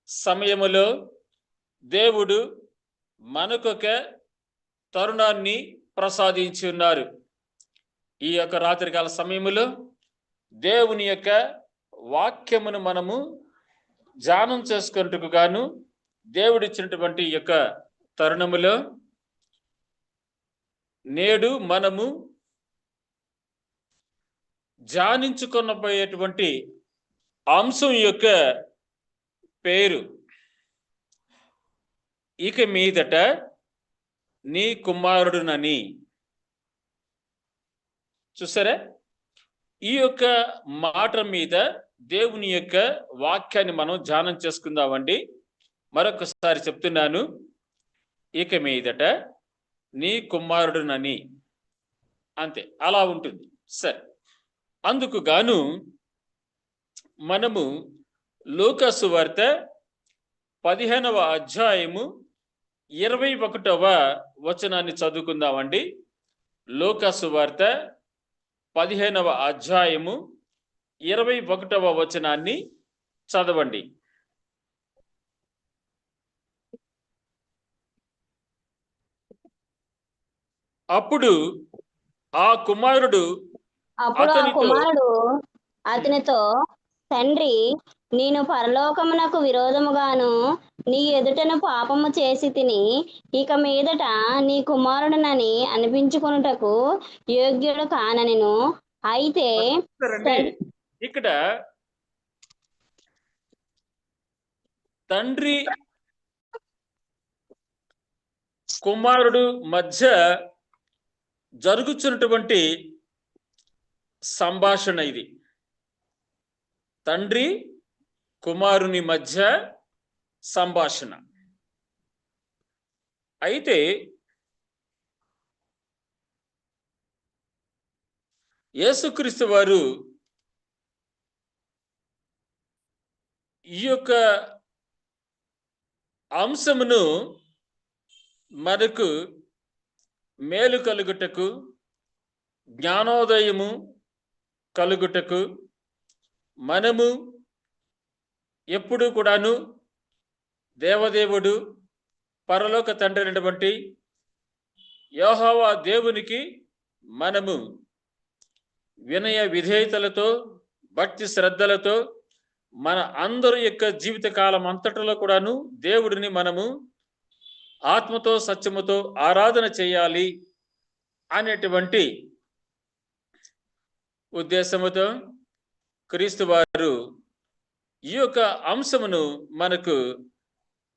సమయములో దేవుడు మనకొక తరుణాన్ని ప్రసాదించి ఉన్నారు. ఈ యొక్క రాత్రికాల సమయములో దేవుని యొక్క వాక్యమును మనము ధ్యానం చేసుకున్నట్టుకు గాను దేవుడిచ్చినటువంటి యొక్క తరుణములో నేడు మనము ధ్యానించుకొనబోయేటువంటి అంశం యొక్క పేరు ఇక మీదట నీ కుమారుడునని. చూసారా, ఈ యొక్క మాట మీద దేవుని యొక్క వాక్యాన్ని మనం ధ్యానం చేసుకుందామండి. మరొకసారి చెప్తున్నాను, ఇక మీదట నీ కుమారుడునని, అంతే, అలా ఉంటుంది. సరే, అందుకు గాను మనము లూకా సువార్త 15వ అధ్యాయము 21వ వచనాన్ని చదువుకుందామండి. లూకా సువార్త 15వ అధ్యాయము 21వ వచనాన్ని చదవండి. అప్పుడు ఆ కుమారుడు అతనితో, తండ్రి, నేను పరలోకమునకు విరోధముగాను నీ ఎదుటను పాపము చేసి తిని, ఇక మీదట నీ కుమారుడునని అనిపించుకొనుటకు యోగ్యుడు కాననెను. అయితే ఇక్కడ తండ్రి కుమారుడు మధ్య జరుగుతున్నటువంటి సంభాషణ ఇది. తండ్రి కుమారుని మధ్య సంభాషణ. అయితే యేసుక్రీస్తు వారు ఈ యొక్క అంశమును మనకు మేలు కలుగుటకు, జ్ఞానోదయము కలుగుటకు, మనము ఎప్పుడు కూడాను దేవదేవుడు పరలోక తండ్రి అయినటువంటి యెహోవా దేవునికి మనము వినయ విధేయతలతో, భక్తి శ్రద్ధలతో మన అందరి యొక్క జీవిత కాలం అంతటిలో కూడాను దేవుడిని మనము ఆత్మతో సత్యముతో ఆరాధన చేయాలి అనేటువంటి ఉద్దేశముతో క్రీస్తు వారు ఈ యొక్క అంశమును మనకు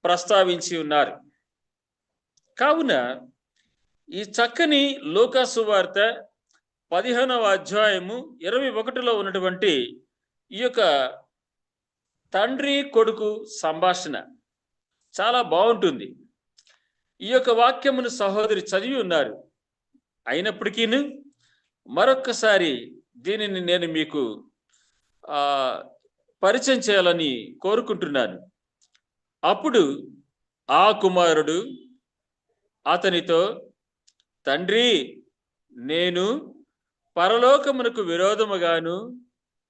ప్రస్తావించి ఉన్నారు. కావున ఈ చక్కని లూకా సువార్త 15వ అధ్యాయము 21లో ఉన్నటువంటి ఈ యొక్క తండ్రి కొడుకు సంభాషణ చాలా బాగుంటుంది. ఈ యొక్క వాక్యమును సహోదరి చదివి ఉన్నారు. అయినప్పటికీ మరొక్కసారి దీనిని నేను మీకు పరిచయం చేయాలని కోరుకుంటున్నాను. అప్పుడు ఆ కుమారుడు అతనితో, తండ్రి, నేను పరలోకమునకు విరోధముగాను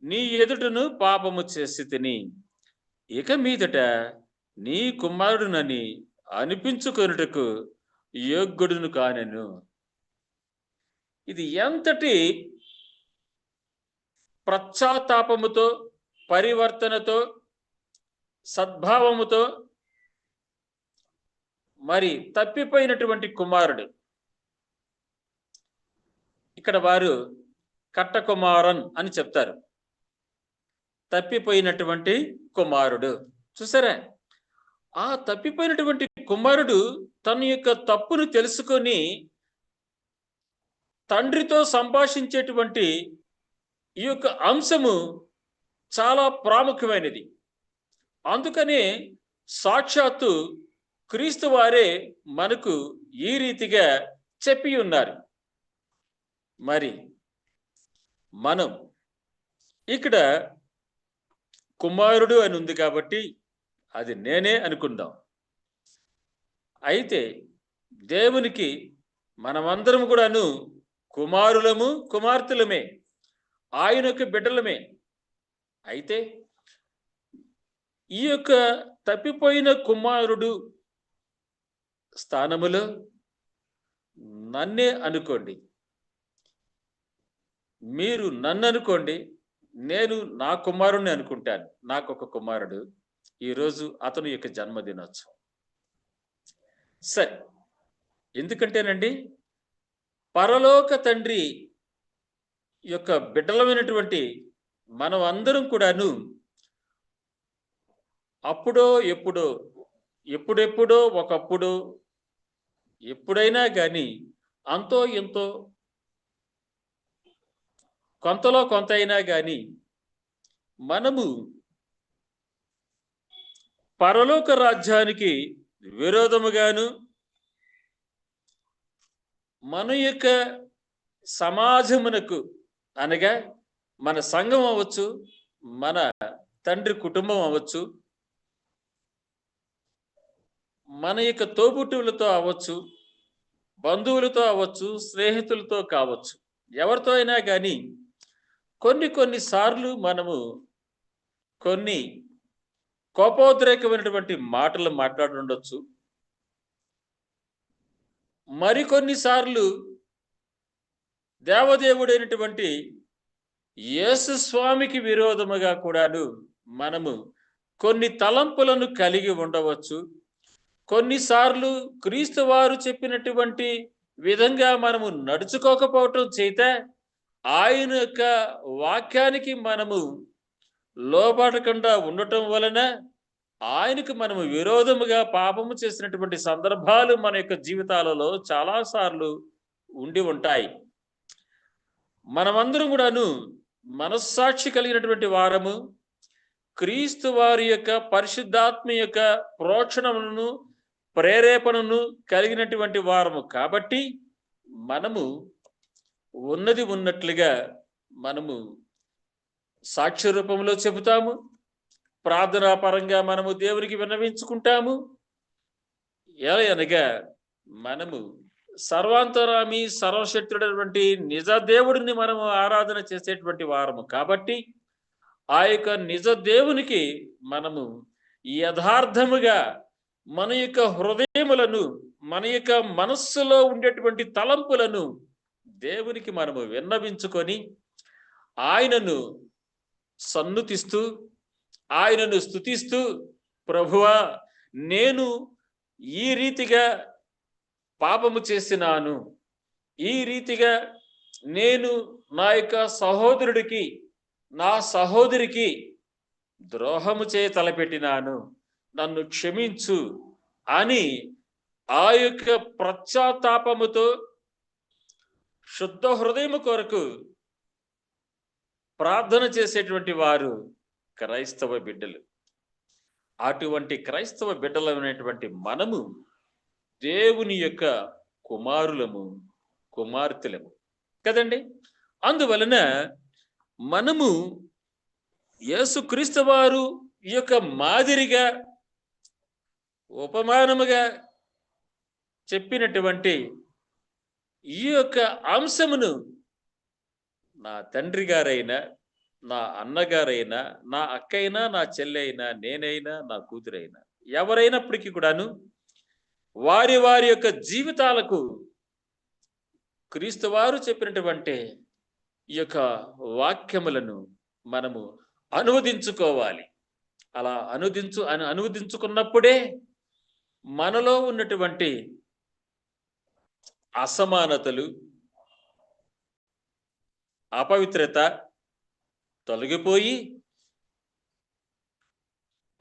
నీ ఎదుటను పాపము చేసి తిని, ఇక మీదట నీ కుమారుడునని అనిపించుకొనుటకు యోగ్యుడును కానెను. ఇది ఎంతటి పశ్చాత్తాపముతో, పరివర్తనతో, సద్భావముతో మరి తప్పిపోయినటువంటి కుమారుడు. ఇక్కడ వారు కట్టకుమారన్ అని చెప్తారు. తప్పిపోయినటువంటి కుమారుడు. చూసారా, ఆ తప్పిపోయినటువంటి కుమారుడు తన యొక్క తప్పును తెలుసుకొని తండ్రితో సంభాషించేటువంటి ఈ యొక్క అంశము చాలా ప్రాముఖ్యమైనది. అందుకనే సాక్షాత్తు క్రీస్తు వారే మనకు ఈ రీతిగా చెప్పి ఉన్నారు. మరి మనం ఇక్కడ కుమారుడు అని ఉంది కాబట్టి అది నేనే అనుకుందాం. అయితే దేవునికి మనమందరం కూడాను కుమారులము, కుమార్తెలమే, ఆయన యొక్క బిడ్డలమే. అయితే ఈ యొక్క తప్పిపోయిన కుమారుడు స్థానములో నన్నే అనుకోండి. మీరు నన్ను అనుకోండి, నేను నా కుమారుణ్ణి అనుకుంటాను. నాకొక కుమారుడు. ఈరోజు అతని యొక్క జన్మదినోత్సవం. సరే, ఎందుకంటేనండి, పరలోక తండ్రి యొక్క బిడ్డలమైనటువంటి మనం అందరం కూడాను అప్పుడో ఎప్పుడో, ఎప్పుడెప్పుడో ఒకప్పుడు, ఎప్పుడైనా కానీ అంతో ఎంతో కొంతలో కొంత అయినా కానీ మనము పరలోక రాజ్యానికి విరోధముగాను, మన యొక్క సమాజమునకు అనగా మన సంఘం అవ్వచ్చు, మన తండ్రి కుటుంబం అవ్వచ్చు, మన యొక్క తోబుట్టువులతో అవ్వచ్చు, బంధువులతో అవ్వచ్చు, స్నేహితులతో కావచ్చు, ఎవరితో అయినా కానీ కొన్ని సార్లు మనము కొన్ని కోపోద్రేకమైనటువంటి మాటలు మాట్లాడుండొచ్చు. మరికొన్నిసార్లు దేవదేవుడైనటువంటి యేసు స్వామికి విరోధముగా కూడాను మనము కొన్ని తలంపులను కలిగి ఉండవచ్చు. కొన్నిసార్లు క్రీస్తు వారు చెప్పినటువంటి విధంగా మనము నడుచుకోకపోవటం చేత ఆయన యొక్క వాక్యానికి మనము లోబడకుండా ఉండటం వలన ఆయనకు మనము విరోధముగా పాపము చేసినటువంటి సందర్భాలు మన యొక్క జీవితాలలో చాలాసార్లు ఉండి ఉంటాయి. మనమందరం కూడాను మనస్సాక్షి కలిగినటువంటి వారము, క్రీస్తు వారి యొక్క పరిశుద్ధాత్మ యొక్క ప్రోక్షణమును, ప్రేరేపణను కలిగినటువంటి వారము కాబట్టి మనము ఉన్నది ఉన్నట్లుగా మనము సాక్ష్య రూపంలో చెబుతాము. ప్రార్థనా పరంగా మనము దేవునికి విన్నవించుకుంటాము. అనగా మనము సర్వాంతరామి సర్వశక్తుడైనటువంటి నిజ దేవుడిని మనము ఆరాధన చేసేటువంటి వారము కాబట్టి ఆ యొక్క నిజ దేవునికి మనము యథార్థముగా మన యొక్క హృదయములను, మన యొక్క మనస్సులో ఉండేటువంటి తలంపులను దేవునికి మనము విన్నవించుకొని ఆయనను సన్నుతిస్తూ, ఆయనను స్తుతిస్తూ, ప్రభువా నేను ఈ రీతిగా పాపము చేసినాను, ఈ రీతిగా నేను నా యొక్క సహోదరుడికి, నా సహోదరికి ద్రోహము చేయ తలపెట్టినాను, నన్ను క్షమించు అని ఆ యొక్క పశ్చాత్తాపముతో శుద్ధ హృదయము కొరకు ప్రార్థన చేసేటువంటి వారు క్రైస్తవ బిడ్డలు. అటువంటి క్రైస్తవ బిడ్డలమైనటువంటి మనము దేవుని యొక్క కుమారులము, కుమార్తెలము కదండి. అందువలన మనము యేసుక్రీస్తు వారు ఈ యొక్క మాదిరిగా ఉపమానముగా చెప్పినటువంటి ఈ యొక్క అంశమును నా తండ్రి గారైనా, నా అన్నగారైనా, నా అక్కైనా, నా చెల్లెైనా, నేనైనా, నా కూతురైనా, ఎవరైనప్పటికీ కూడాను వారి వారి యొక్క జీవితాలకు క్రీస్తు వారు చెప్పినటువంటి ఈ యొక్క వాక్యములను మనము అనువదించుకోవాలి. అలా అనువదించుకున్నప్పుడే మనలో ఉన్నటువంటి అసమానతలు, అపవిత్రత తొలగిపోయి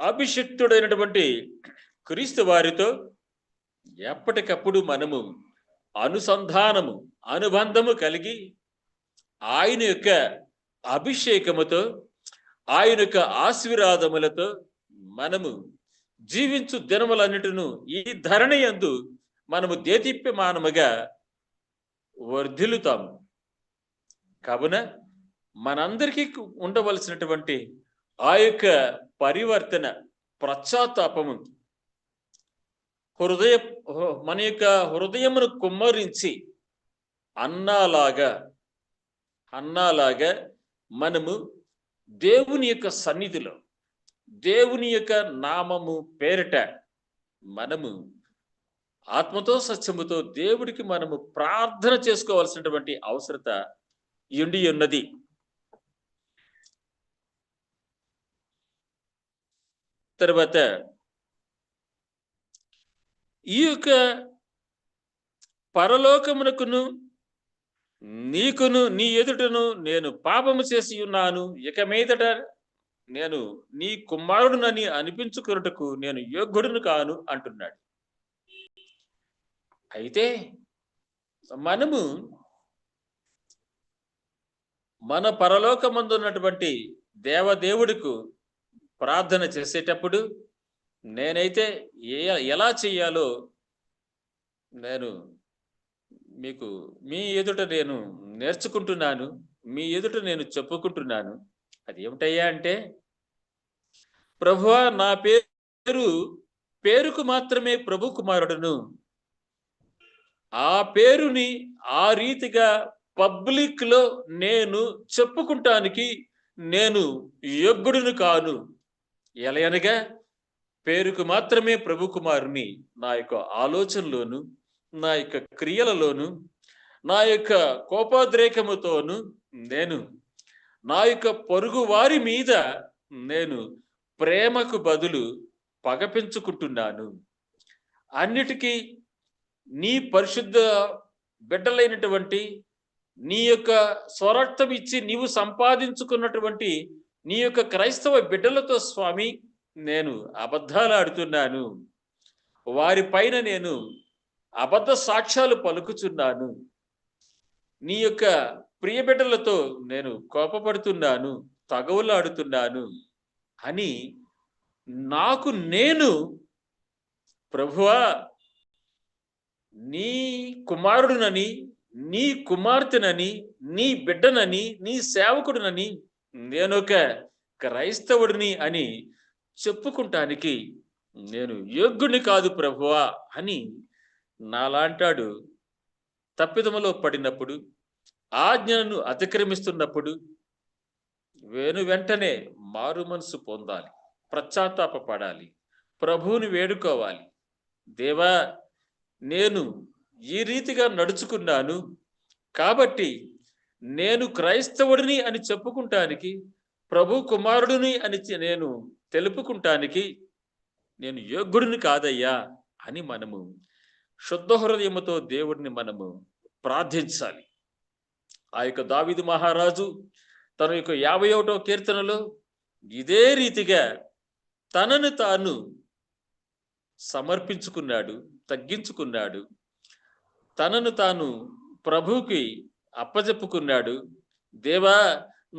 అభిషిక్తుడైనటువంటి క్రీస్తు వారితో ఎప్పటికప్పుడు మనము అనుసంధానము, అనుబంధము కలిగి ఆయన యొక్క అభిషేకముతో, ఆయన యొక్క ఆశీర్వాదములతో మనము జీవించు దినములన్నిటిను ఈ ధరణి యందు మనము దేదీప్యమానముగా వర్ధిల్లుతాము. కావున మనందరికీ ఉండవలసినటువంటి ఆ యొక్క పరివర్తన, పశ్చాత్తాపము మన యొక్క హృదయమును కుమ్మరించి అన్నాలాగా మనము దేవుని యొక్క సన్నిధిలో, దేవుని యొక్క నామము పేరిట మనము ఆత్మతో సత్యముతో దేవుడికి మనము ప్రార్థన చేసుకోవాల్సినటువంటి అవసరత ఉండి ఉన్నది. తర్వాత ఈ యొక్క పరలోకమునకును నీకును నీ ఎదుటను నేను పాపము చేసి ఉన్నాను, ఇక మీదట నేను నీ కుమారుడునని అనిపించుకున్నటకు నేను యోగ్యుడును కాను అంటున్నాడు. అయితే మనము మన పరలోకమందున్నటువంటి దేవదేవుడికి ప్రార్థన చేసేటప్పుడు నేనైతే ఎలా చెయ్యాలో నేను మీకు మీ ఎదుట నేను నేర్చుకుంటున్నాను, మీ ఎదుట నేను చెప్పుకుంటున్నాను. అది ఏమిటయ్యా అంటే, ప్రభువా నా పేరుకు మాత్రమే ప్రభు కుమారుడును, ఆ పేరుని ఆ రీతిగా పబ్లిక్ లో నేను చెప్పుకుంటానికి నేను యోగ్యుడును కాను. ఎలయనగా పేరుకు మాత్రమే ప్రభు కుమారుని నా యొక్క ఆలోచనలోను, నా యొక్క క్రియలలోను, నా యొక్క కోపోద్రేకముతోను నేను నా యొక్క పొరుగు వారి మీద నేను ప్రేమకు బదులు పగ పెంచుకుంటున్నాను. అన్నిటికీ నీ పరిశుద్ధ బిడ్డలైనటువంటి నీ యొక్క స్వరక్తం ఇచ్చి నీవు సంపాదించుకున్నటువంటి నీ యొక్క క్రైస్తవ బిడ్డలతో స్వామి నేను అబద్ధాలు ఆడుతున్నాను, వారి పైన నేను అబద్ధ సాక్ష్యాలు పలుకుచున్నాను, నీ యొక్క ప్రియ బిడ్డలతో నేను కోపపడుతున్నాను, తగవులాడుతున్నాను అని నాకు నేను ప్రభువా నీ కుమారుడునని, నీ కుమార్తెనని, నీ బిడ్డనని, నీ సేవకుడునని, నేనొక క్రైస్తవుడిని అని చెప్పుకుంటానికి నేను యోగ్యుని కాదు ప్రభువా అని నాలాంటాడు తప్పిదములో పడినప్పుడు, ఆజ్ఞను అతిక్రమిస్తున్నప్పుడు వెంటనే మారు మనసు పొందాలి, పశ్చాత్తాపపడాలి, ప్రభువుని వేడుకోవాలి. దేవా నేను ఈ రీతిగా నడుచుకున్నాను కాబట్టి నేను క్రైస్తవుడిని అని చెప్పుకుంటానికి, ప్రభు కుమారుడిని అని నేను తెలుపుకుంటానికి నేను యోగ్యుడిని కాదయ్యా అని మనము శుద్ధ హృదయముతో దేవుడిని మనము ప్రార్థించాలి. ఆ యొక్క దావీదు మహారాజు తన యొక్క 51వ కీర్తనలో ఇదే రీతిగా తనను తాను సమర్పించుకున్నాడు, తగ్గించుకున్నాడు, తనను తాను ప్రభువుకి అప్పజెప్పుకున్నాడు. దేవా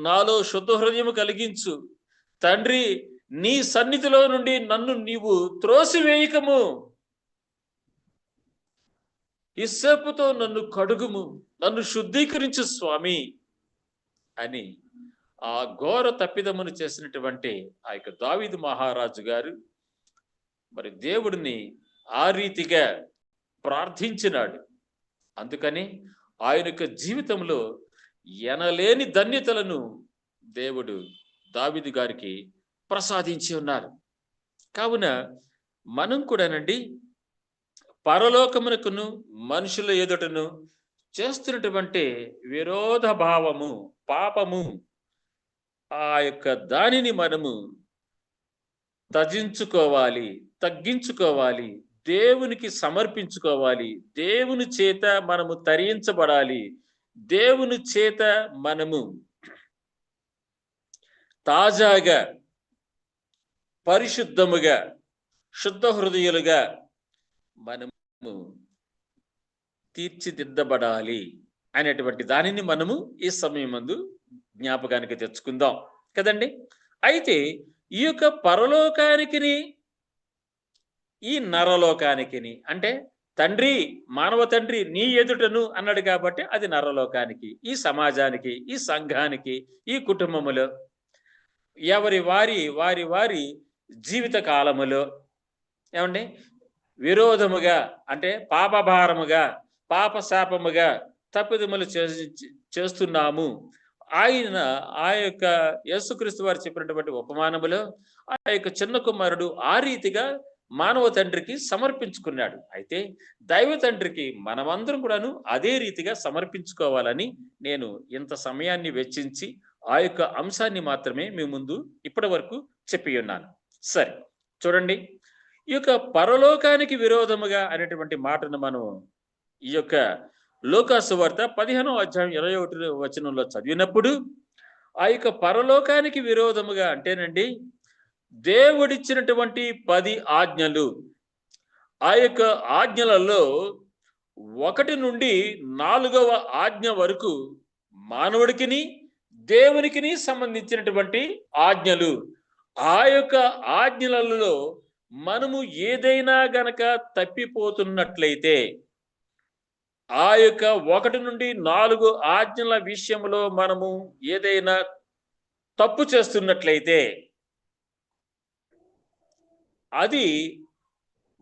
నాలో శుద్ధ హృదయము కలిగించు, తండ్రి నీ సన్నిధిలో నుండి నన్ను నీవు త్రోసివేయకము, హిస్సోపుతో నన్ను కడుగుము, నన్ను శుద్ధీకరించు స్వామి అని ఆ ఘోర తప్పిదమును చేసినటువంటి ఆ యొక్క దావీదు మహారాజు గారు మరి దేవుడిని ఆ రీతిగా ప్రార్థించినాడు. అందుకని ఆయన యొక్క జీవితంలో ఎనలేని ధన్యతలను దేవుడు దావీదు గారికి ప్రసాదించి ఉన్నారు. కావున మనం కూడానండి పరలోకమునకును మనుషుల ఎదుటను చేస్తున్నటువంటి విరోధ భావము, పాపము, ఆ యొక్క దానిని మనము త్యజించుకోవాలి, తగ్గించుకోవాలి, దేవునికి సమర్పించుకోవాలి, దేవుని చేత మనము తరించబడాలి, దేవుని చేత మనము తాజాగా, పరిశుద్ధముగా, శుద్ధ హృదయులుగా మనము తీర్చిదిద్దబడాలి అనేటువంటి దానిని మనము ఈ సమయమందు జ్ఞాపకానికి తెచ్చుకుందాం కదండి. అయితే ఈ యొక్క పరలోకానికి ఈ నరలోకానికి అంటే తండ్రి, మానవ తండ్రి నీ ఎదుటను అన్నాడు కాబట్టి అది నరలోకానికి, ఈ సమాజానికి, ఈ సంఘానికి, ఈ కుటుంబములో ఎవరి వారి జీవిత కాలములో ఏమండి విరోధముగా అంటే పాపభారముగా, పాపశాపముగా తప్పిదములు చేస్తున్నాము ఆయన ఆ యొక్క యేసుక్రీస్తు వారు చెప్పినటువంటి ఉపమానములో ఆ యొక్క చిన్న కుమారుడు ఆ రీతిగా మానవ తండ్రికి సమర్పించుకున్నాడు. అయితే దైవ తండ్రికి మనమందరం కూడాను అదే రీతిగా సమర్పించుకోవాలని నేను ఇంత సమయాన్ని వెచ్చించి ఆ యొక్క అంశాన్ని మాత్రమే మీ ముందు ఇప్పటి వరకు చెప్పి ఉన్నాను. సరే, చూడండి, ఈ యొక్క పరలోకానికి విరోధముగా అనేటువంటి మాటను మనం ఈ యొక్క లూకాసు వార్త 15వ అధ్యాయం 21వ వచనంలో చదివినప్పుడు ఆ యొక్క పరలోకానికి విరోధముగా అంటేనండి, దేవుడిచ్చినటువంటి 10 ఆజ్ఞలు, ఆ యొక్క ఆజ్ఞలలో 1 నుండి 4వ ఆజ్ఞ వరకు మానవుడికిని దేవునికిని సంబంధించినటువంటి ఆజ్ఞలు. ఆ యొక్క ఆజ్ఞలలో మనము ఏదైనా గనక తప్పిపోతున్నట్లయితే, ఆ యొక్క 1 నుండి 4 ఆజ్ఞల విషయంలో మనము ఏదైనా తప్పు చేస్తున్నట్లయితే అది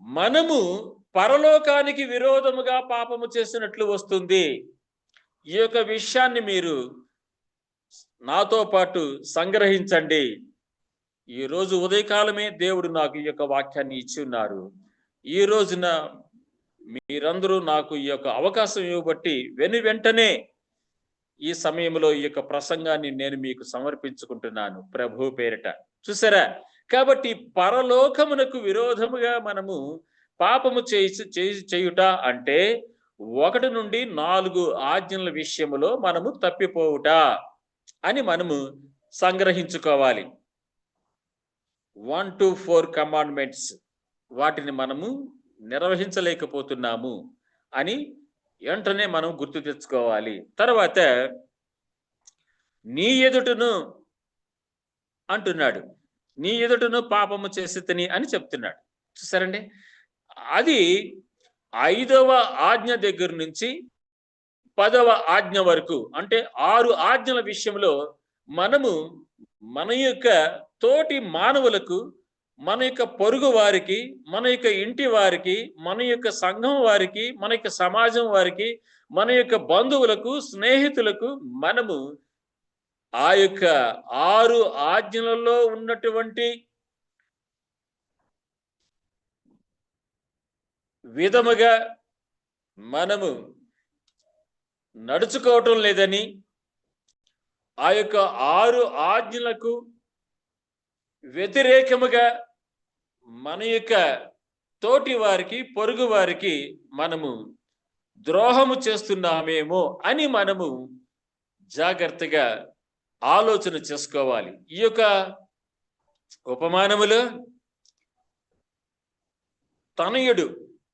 మనము పరలోకానికి విరోధముగా పాపము చేసినట్లు వస్తుంది. ఈ యొక్క విషయాన్ని మీరు నాతో పాటు సంగ్రహించండి. ఈ రోజు ఉదయకాలమే దేవుడు నాకు ఈ యొక్క వాక్యాన్ని ఇచ్చి ఉన్నారు. ఈ రోజున మీరందరూ నాకు ఈ యొక్క అవకాశం ఇవ్వబట్టి వెంటనే ఈ సమయంలో ఈ యొక్క ప్రసంగాన్ని నేను మీకు సమర్పించుకుంటున్నాను ప్రభు పేరిట. చూసారా? కాబట్టి పరలోకమునకు విరోధముగా మనము పాపము చేయుట అంటే 1 నుండి 4 ఆజ్ఞల విషయములో మనము తప్పిపోవుట అని మనము సంగ్రహించుకోవాలి. 1 to 4 కమాండ్మెంట్స్, వాటిని మనము నిర్వహించలేకపోతున్నాము అని వెంటనే మనం గుర్తు తెచ్చుకోవాలి. తర్వాత నీ ఎదుటను అంటున్నాడు, నీ ఎదుటను పాపము చేసితిని అని చెప్తున్నాడు. చూసారండి, అది 5వ ఆజ్ఞ దగ్గర నుంచి 10వ ఆజ్ఞ వరకు, అంటే 6 ఆజ్ఞల విషయంలో మనము మన యొక్క తోటి మానవులకు, మన యొక్క పొరుగు వారికి, మన యొక్క ఇంటి వారికి, మన యొక్క సంఘం వారికి, మన యొక్క సమాజం వారికి, మన యొక్క బంధువులకు, స్నేహితులకు మనము ఆ యొక్క 6 ఆజ్ఞలలో ఉన్నటువంటి విధముగా మనము నడుచుకోవటం లేదని, ఆ యొక్క 6 ఆజ్ఞలకు వ్యతిరేకముగా మన యొక్క తోటి వారికి, పొరుగు వారికి మనము ద్రోహము చేస్తున్నామేమో అని మనము జాగ్రత్తగా ఆలోచన చేసుకోవాలి. ఈ యొక్క ఉపమానములో తనయుడు,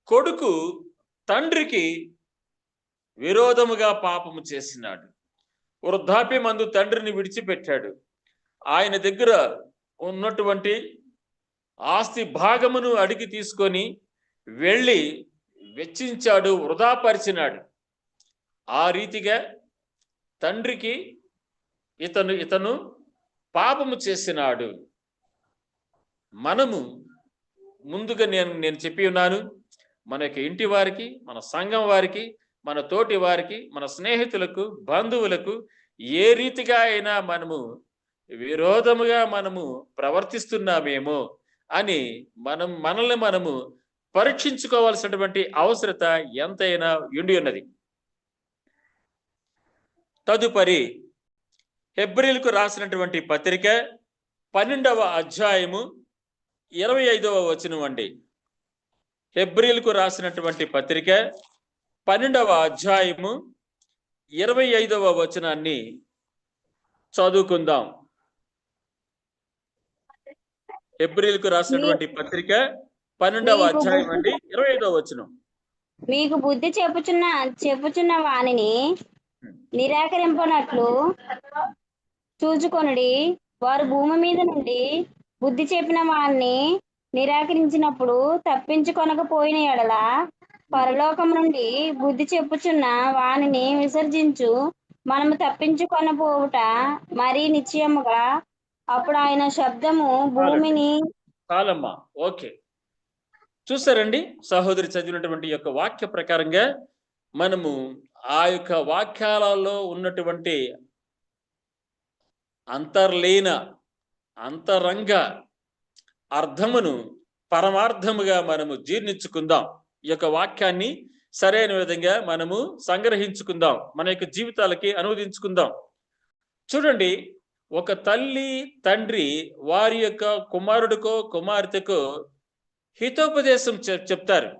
కొడుకు తండ్రికి విరోధముగా పాపము చేసినాడు. వృద్ధాప్యమందు తండ్రిని విడిచిపెట్టాడు. ఆయన దగ్గర ఉన్నటువంటి ఆస్తి భాగమును అడిగి తీసుకొని వెళ్ళి వెచ్చించాడు, వృధాపరిచినాడు. ఆ రీతిగా తండ్రికి ఇతను పాపము చేసినాడు. మనము ముందుగా నేను చెప్పి ఉన్నాను, మన యొక్క ఇంటి వారికి, మన సంఘం వారికి, మన తోటి వారికి, మన స్నేహితులకు, బంధువులకు ఏ రీతిగా అయినా మనము విరోధముగా మనము ప్రవర్తిస్తున్నామేమో అని మనల్ని మనము పరీక్షించుకోవాల్సినటువంటి అవసరత ఎంతైనా ఉండి ఉన్నది. తదుపరి హెబ్రీలకు రాసినటువంటి పత్రిక 12వ అధ్యాయము 25వ వచనం అండి. హెబ్రీలకు రాసినటువంటి పత్రిక 12వ అధ్యాయము 25వ వచనాన్ని చదువుకుందాం. హెబ్రీలకు రాసినటువంటి పత్రిక 12వ అధ్యాయం అండి, 25వ వచనం. మీకు బుద్ధి చెప్పుచున్న వానిని నిరాకరింపనట్లు చూచుకొనుడి. వారు భూమి మీద నుండి బుద్ధి చెప్పిన వారిని నిరాకరించినప్పుడు తప్పించుకొనకపోయిన ఎడల పరలోకం నుండి బుద్ధి చెప్పుచున్న వానిని విసర్జించు మనము తప్పించుకొనపోవుట మరీ నిశ్చయముగా. అప్పుడు ఆయన శబ్దము భూమిని. చాలమ్మా, ఓకే. చూసారండి, సహోదరి చదివినటువంటి యొక్క వాక్య ప్రకారంగా మనము ఆ యొక్క వాక్యాలలో ఉన్నటువంటి అంతర్లీన అంతరంగ అర్థమును పరమార్థముగా మనము జీర్ణించుకుందాం. ఈ యొక్క వాక్యాన్ని సరైన విధంగా మనము సంగ్రహించుకుందాం, మన యొక్క జీవితాలకి అనువదించుకుందాం. చూడండి, ఒక తల్లి తండ్రి వారి యొక్క కుమారుడికో కుమార్తెకో హితోపదేశం చెప్తారు,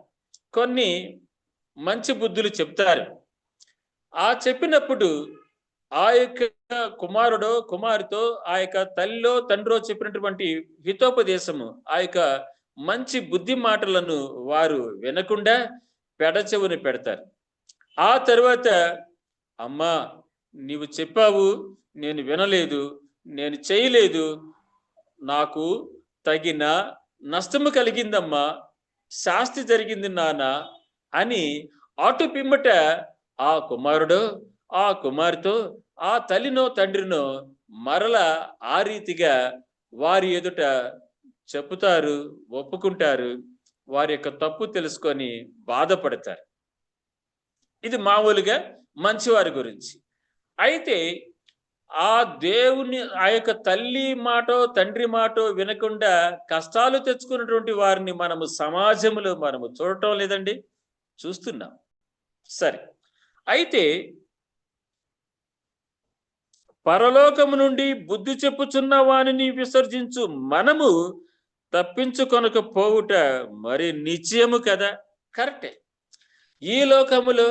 కొన్ని మంచి బుద్ధులు చెప్తారు. ఆ చెప్పినప్పుడు ఆ యొక్క కుమారుడో కుమారుతో ఆ యొక్క తల్లిలో తండ్రో చెప్పినటువంటి హితోపదేశము, ఆ యొక్క మంచి బుద్ధి మాటలను వారు వినకుండా పెడచెవుని పెడతారు. ఆ తర్వాత, అమ్మా నీవు చెప్పావు, నేను వినలేదు, నేను చేయలేదు, నాకు తగిన నష్టము కలిగిందమ్మా, శాస్తి జరిగింది నాన్న అని అటు పిమ్మట ఆ కుమారుడు ఆ కుమార్తె ఆ తల్లినో తండ్రినో మరల ఆ రీతిగా వారి ఎదుట చెప్పుతారు, ఒప్పుకుంటారు, వారి యొక్క తప్పు తెలుసుకొని బాధపడతారు. ఇది మామూలుగా మంచివారి గురించి. అయితే ఆ దేవుని ఆ యొక్క తల్లి మాటో తండ్రి మాటో వినకుండా కష్టాలు తెచ్చుకున్నటువంటి వారిని మనము సమాజంలో మనము చూడటం లేదండి, చూస్తున్నాం. సరే, అయితే పరలోకము నుండి బుద్ధి చెప్పుచున్న వానిని విసర్జించు మనము తప్పించుకొనకపోవుట మరి నిశ్చయము కదా. కరెక్టే. ఈ లోకములో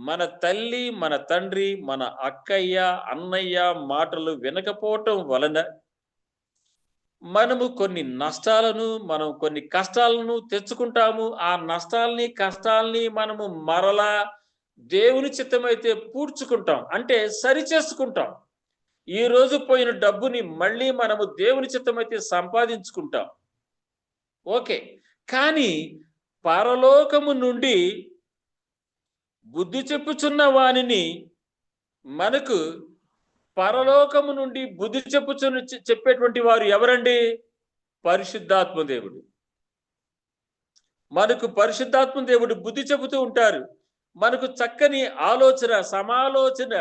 మన తల్లి మన తండ్రి మన అక్కయ్య అన్నయ్య మాటలు వినకపోవటం వలన మనము కొన్ని కష్టాలను తెచ్చుకుంటాము. ఆ నష్టాలని కష్టాలని మనము మరలా దేవుని చిత్తమైతే పూడ్చుకుంటాం, అంటే సరి చేసుకుంటాం. ఈ రోజు పోయిన డబ్బుని మళ్ళీ మనము దేవుని చిత్తమైతే సంపాదించుకుంటాం. ఓకే, కానీ పరలోకము నుండి బుద్ధి చెప్పుచున్న వానిని మనకు పరలోకము నుండి బుద్ధి చెప్పేటువంటి వారు ఎవరండి? పరిశుద్ధాత్మ దేవుడు. మనకు పరిశుద్ధాత్మ దేవుడు బుద్ధి చెబుతూ ఉంటారు. మనకు చక్కని ఆలోచన సమాలోచన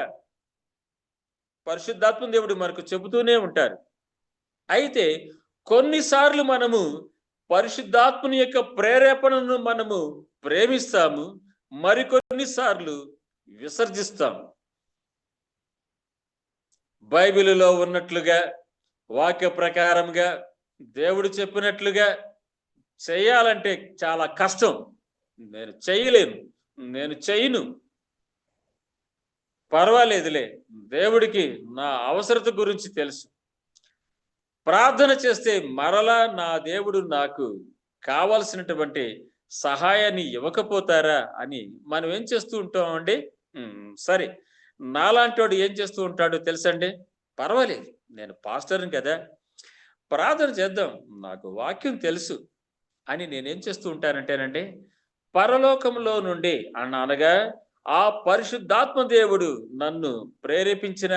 పరిశుద్ధాత్మ దేవుడు మనకు చెబుతూనే ఉంటారు. అయితే కొన్నిసార్లు మనము పరిశుద్ధాత్మని యొక్క ప్రేరేపణను మనము ప్రేమిస్తాము, మరికొన్నిసార్లు విసర్జిస్తాము. బైబిలులో ఉన్నట్లుగా వాక్య ప్రకారంగా దేవుడు చెప్పినట్లుగా చేయాలంటే చాలా కష్టం. నేను చేయలేను, నేను చేయను, పర్వాలేదులే, దేవుడికి నా అవసరత గురించి తెలుసు, ప్రార్థన చేస్తే మరలా నా దేవుడు నాకు కావలసినటువంటి సహాయాన్ని ఇవ్వకపోతారా అని మనం ఏం చేస్తూ ఉంటామండి. సరే, నాలాంటి వాడు ఏం చేస్తూ ఉంటాడో తెలుసండి, పర్వాలేదు, నేను పాస్టర్ని కదా, ప్రార్థన చేద్దాం, నాకు వాక్యం తెలుసు అని నేనేం చేస్తూ ఉంటానంటేనండి, పరలోకంలో నుండి అనగా ఆ పరిశుద్ధాత్మ దేవుడు నన్ను ప్రేరేపించిన,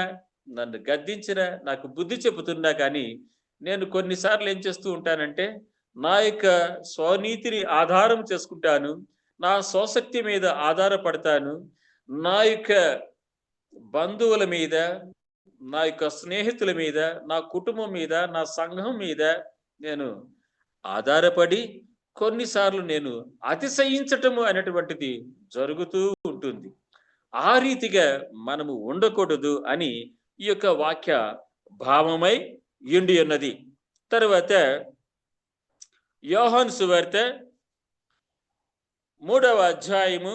నన్ను గద్దించిన, నాకు బుద్ధి చెబుతున్నా కానీ నేను కొన్నిసార్లు ఏం చేస్తూ ఉంటానంటే నా యొక్క స్వనీతిని ఆధారం చేసుకుంటాను, నా స్వశక్తి మీద ఆధారపడతాను, నా యొక్క బంధువుల మీద, నా యొక్క స్నేహితుల మీద, నా కుటుంబం మీద, నా సంఘం మీద నేను ఆధారపడి కొన్నిసార్లు నేను అతిశయించటము అనేటువంటిది జరుగుతూ ఉంటుంది. ఆ రీతిగా మనము ఉండకూడదు అని ఈ యొక్క వాక్య భావమై ఉండి ఉన్నది. తరువాత యోహాను సువార్త 3వ అధ్యాయము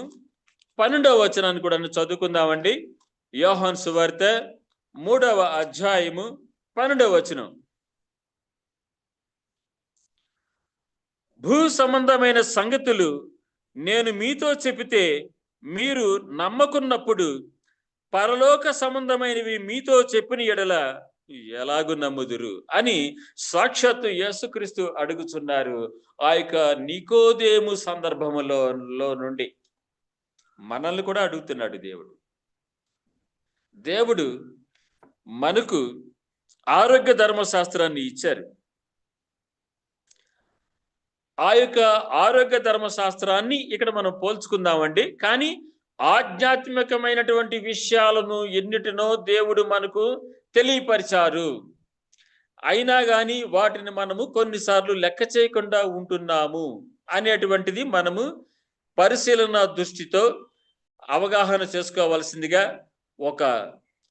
12వ వచనాన్ని కూడా చదువుకుందామండి. యోహాను సువార్త 3వ అధ్యాయము 12వ వచనం. భూ సంబంధమైన సంగతులు నేను మీతో చెబితే మీరు నమ్మకున్నప్పుడు పరలోక సంబంధమైనవి మీతో చెప్పిన ఎడల ఎలాగు నమ్ముదురు అని సాక్షాత్తు యేసుక్రీస్తు అడుగుచున్నారు. ఆ యొక్క నికోదేము సందర్భములో నుండి మనల్ని కూడా అడుగుతున్నాడు దేవుడు. దేవుడు మనకు ఆరోగ్య ధర్మశాస్త్రాన్ని ఇచ్చారు. ఆ యొక్క ఆరోగ్య ధర్మశాస్త్రాన్ని ఇక్కడ మనం పోల్చుకుందామండి. కానీ ఆధ్యాత్మికమైనటువంటి విషయాలను ఎన్నిటినో దేవుడు మనకు తెలియపరిచారు. అయినా కానీ వాటిని మనము కొన్నిసార్లు లెక్క చేయకుండా ఉంటున్నాము అనేటువంటిది మనము పరిశీలన దృష్టితో అవగాహన చేసుకోవాల్సిందిగా ఒక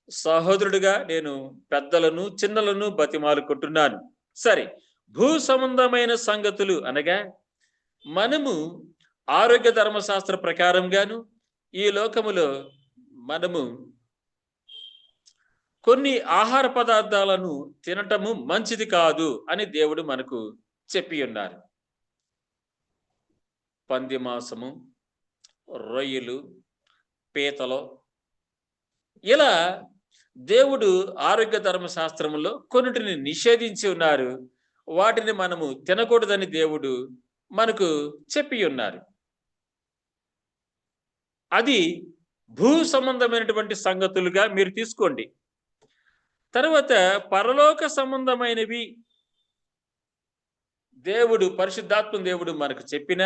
సహోదరుడిగా నేను పెద్దలను చిన్నలను బతిమాలుకుంటున్నాను. సరే, భూ సంబంధమైన సంగతులు అనగా మనము ఆరోగ్య ధర్మశాస్త్ర ప్రకారంగాను ఈ లోకములో మనము కొన్ని ఆహార పదార్థాలను తినటము మంచిది కాదు అని దేవుడు మనకు చెప్పి ఉన్నారు. పంది మాంసము, రొయ్యలు, పీతలు, ఇలా దేవుడు ఆరోగ్య ధర్మశాస్త్రంలో కొన్నిటిని నిషేధించి ఉన్నారు. వాటిని మనము తినకూడదని దేవుడు మనకు చెప్పి ఉన్నారు. అది భూ సంబంధమైనటువంటి సంగతులుగా మీరు తీసుకోండి. తర్వాత పరలోక సంబంధమైనవి దేవుడు, పరిశుద్ధాత్మ దేవుడు మనకు చెప్పిన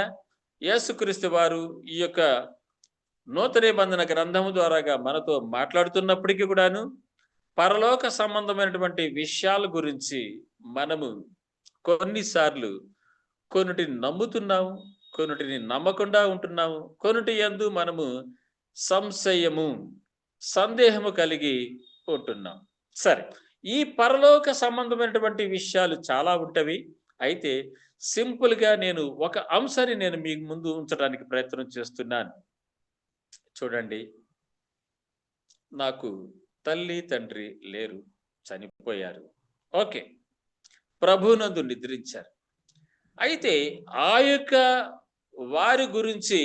యేసుక్రీస్తు వారు ఈ యొక్క నూతన నిబంధన గ్రంథము ద్వారాగా మనతో మాట్లాడుతున్నప్పటికీ కూడాను పరలోక సంబంధమైనటువంటి విషయాల గురించి మనము కొన్నిసార్లు కొన్నిటిని నమ్ముతున్నాము, కొన్నిటిని నమ్మకుండా ఉంటున్నాము, కొన్నిటి యందు మనము సంశయము, సందేహము కలిగి ఉంటున్నాం. సరే, ఈ పరలోక సంబంధమైనటువంటి విషయాలు చాలా ఉంటవి. అయితే సింపుల్గా నేను ఒక అంశాన్ని నేను మీ ముందు ఉంచడానికి ప్రయత్నం చేస్తున్నాను. చూడండి, నాకు తల్లి తండ్రి లేరు, చనిపోయారు. ఓకే, ప్రభునందు నిద్రించారు. అయితే ఆ యొక్క వారి గురించి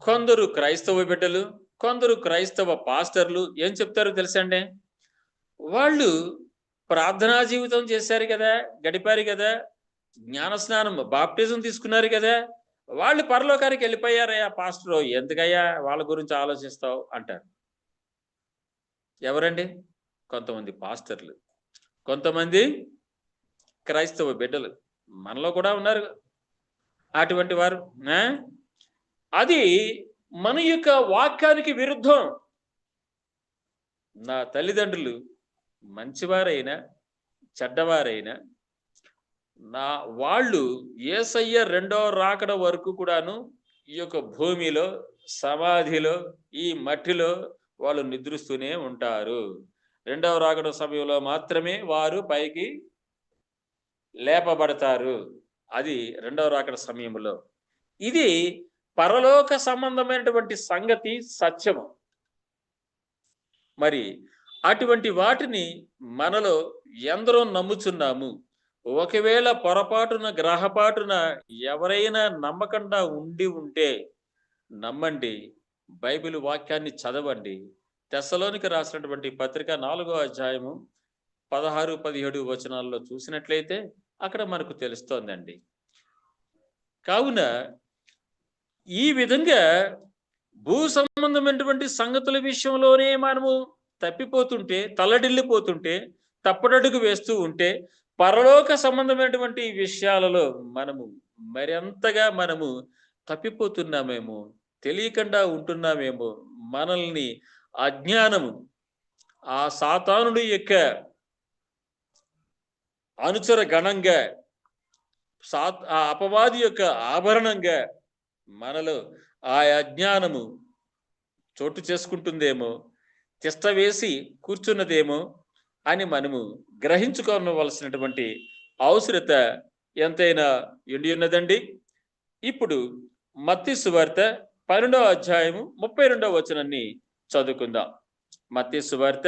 కొందరు క్రైస్తవ బిడ్డలు, కొందరు క్రైస్తవ పాస్టర్లు ఏం చెప్తారో తెలుసండి? వాళ్ళు ప్రార్థనా జీవితం చేశారు కదా, గడిపారు కదా, జ్ఞానస్నానం బాప్టిజం తీసుకున్నారు కదా, వాళ్ళు పరలోకానికి వెళ్ళిపోయారయ్యా పాస్టర్, ఎందుకయ్యా వాళ్ళ గురించి ఆలోచిస్తావు అంటారు. ఎవరండి? కొంతమంది పాస్టర్లు, కొంతమంది క్రైస్తవ బిడ్డలు, మనలో కూడా ఉన్నారు అటువంటి వారు. అది మన యొక్క వాక్యానికి విరుద్ధం. నా తల్లిదండ్రులు మంచివారైనా చెడ్డవారైనా వాళ్ళు యేసయ్య రెండో రాకడ వరకు కూడాను ఈ యొక్క భూమిలో, సమాధిలో, ఈ మట్టిలో వాళ్ళు నిద్రిస్తూనే ఉంటారు. రెండవ రాకడ సమయంలో మాత్రమే వారు పైకి లేపబడతారు. అది రెండవ రాకడ సమయంలో. ఇది పరలోక సంబంధమైనటువంటి సంగతి, సత్యము. మరి అటువంటి వాటిని మనలో ఎందరో నమ్ముచున్నాము. ఒకవేళ పొరపాటున గ్రహపాటున ఎవరైనా నమ్మకుండా ఉండి ఉంటే నమ్మండి, బైబిల్ వాక్యాన్ని చదవండి. తెస్సలోనికి రాసినటువంటి పత్రిక 4వ అధ్యాయము 16-17 వచనాల్లో చూసినట్లయితే అక్కడ మనకు తెలుస్తోందండి. కావున ఈ విధంగా భూ సంబంధమైనటువంటి సంగతుల విషయంలోనే మనము తప్పిపోతుంటే, తల్లడిల్లిపోతుంటే, తప్పడడుగు వేస్తూ ఉంటే, పరలోక సంబంధమైనటువంటి విషయాలలో మనము మరింతగా మనము తప్పిపోతున్నామేమో, తెలియకుండా ఉంటున్నామేమో. మనల్ని అజ్ఞానము, ఆ సాతానుడి యొక్క అనుచర గణంగా, ఆ అపవాది యొక్క ఆభరణంగా మనలో ఆ అజ్ఞానము చోటు చేసుకుంటుందేమో, తిష్ట వేసి కూర్చున్నదేమో అని మనము గ్రహించుకోవలసినటువంటి అవసరత ఎంతైనా ఎండి ఉన్నదండి. ఇప్పుడు మత్తయి సువార్త 12వ అధ్యాయము 32వ వచనాన్ని చదువుకుందాం. మత్తయి సువార్త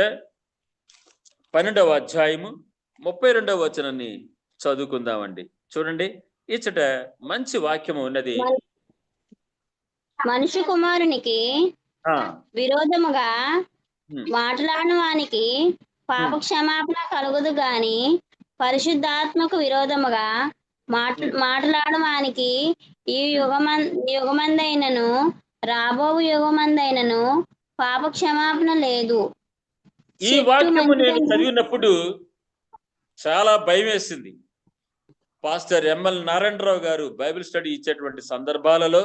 12వ అధ్యాయము 32వ వచనాన్ని చదువుకుందామండి. చూడండి, ఇచ్చట మంచి వాక్యము ఉన్నది. మనుష్య కుమారునికి విరోధముగా మాట్లాడిన వానికి పాప క్షమాపణ కలుగుదు గాని పరిశుద్ధాత్మకు విరోధముగా మాట్లాడవానికి ఈ యుగమందైనను రాబో యుగమందైనను పాప క్షమాపణ లేదు. ఈ వాక్యము నేను చదివినప్పుడు చాలా భయం వేసింది. పాస్టర్ ఎంఎల్ నారాయణరావు గారు బైబిల్ స్టడీ ఇచ్చేటువంటి సందర్భాలలో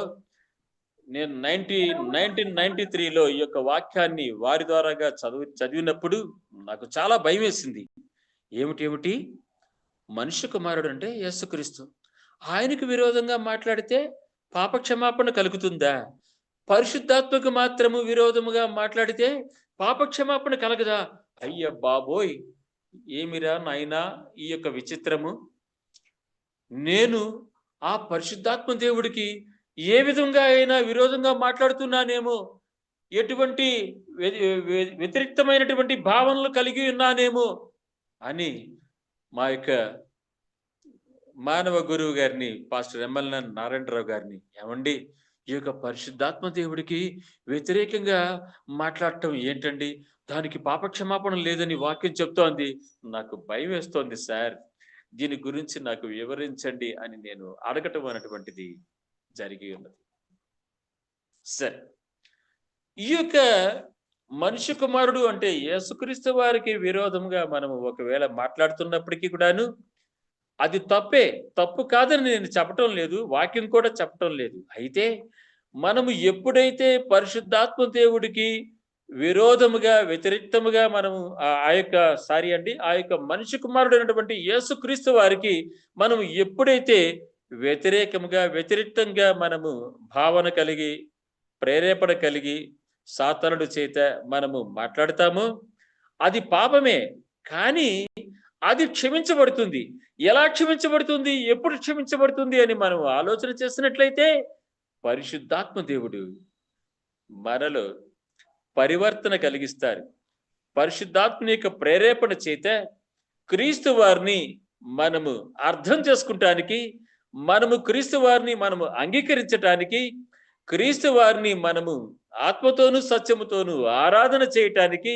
నేను 1993లో ఈ యొక్క వాక్యాన్ని వారి ద్వారాగా చదివినప్పుడు నాకు చాలా భయం వేసింది. ఏమిటి మనుష్య కుమారుడు అంటే యేసుక్రీస్తు. ఆయనకు విరోధంగా మాట్లాడితే పాపక్షమాపణ కలుగుతుందా? పరిశుద్ధాత్మకు మాత్రము విరోధముగా మాట్లాడితే పాపక్షమాపణ కలగదా? అయ్య బాబోయ్! ఏమిరా నాయనా ఈ యొక్క విచిత్రము. నేను ఆ పరిశుద్ధాత్మ దేవుడికి ఏ విధంగా అయినా విరోధంగా మాట్లాడుతున్నానేమో, ఎటువంటి వ్యతిరేక్తమైనటువంటి భావనలు కలిగి ఉన్నానేమో అని మా యొక్క మానవ గురువు గారిని పాస్టర్ ఎమ్మెల్యే నారాయణరావు గారిని, ఏమండి ఈ యొక్క పరిశుద్ధాత్మ దేవుడికి వ్యతిరేకంగా మాట్లాడటం ఏంటండి? దానికి పాపక్షమాపణ లేదని వాక్యం చెప్తోంది. నాకు భయం వేస్తోంది సార్. దీని గురించి నాకు వివరించండి అని నేను అడగటం అనేటువంటిది జరిగి ఉన్నది. సరే, ఈ యొక్క మనుష్య కుమారుడు అంటే యేసుక్రీస్తు వారికి విరోధంగా మనము ఒకవేళ మాట్లాడుతున్నప్పటికీ కూడాను అది తప్పు కాదని నేను చెప్పటం లేదు, వాక్యం కూడా చెప్పటం లేదు. అయితే మనము ఎప్పుడైతే పరిశుద్ధాత్మ దేవుడికి విరోధముగా వ్యతిరేక్తముగా మనము ఆ యొక్క మనిషి కుమారుడు అయినటువంటి యేసుక్రీస్తు వారికి మనం ఎప్పుడైతే వ్యతిరేక్తంగా మనము భావన కలిగి ప్రేరేపణ కలిగి సాతానుడి చేత మనము మాట్లాడతామో అది పాపమే. కానీ అది క్షమించబడుతుంది. ఎలా క్షమించబడుతుంది, ఎప్పుడు క్షమించబడుతుంది అని మనం ఆలోచన చేసినట్లయితే పరిశుద్ధాత్మ దేవుడు మనలో పరివర్తన కలిగిస్తారు. పరిశుద్ధాత్మ యొక్క ప్రేరేపణ చేత క్రీస్తు వారిని మనము అర్థం చేసుకుంటానికి, మనము క్రీస్తు వారిని మనము అంగీకరించటానికి, క్రీస్తు వారిని మనము ఆత్మతోనూ సత్యముతోనూ ఆరాధన చేయటానికి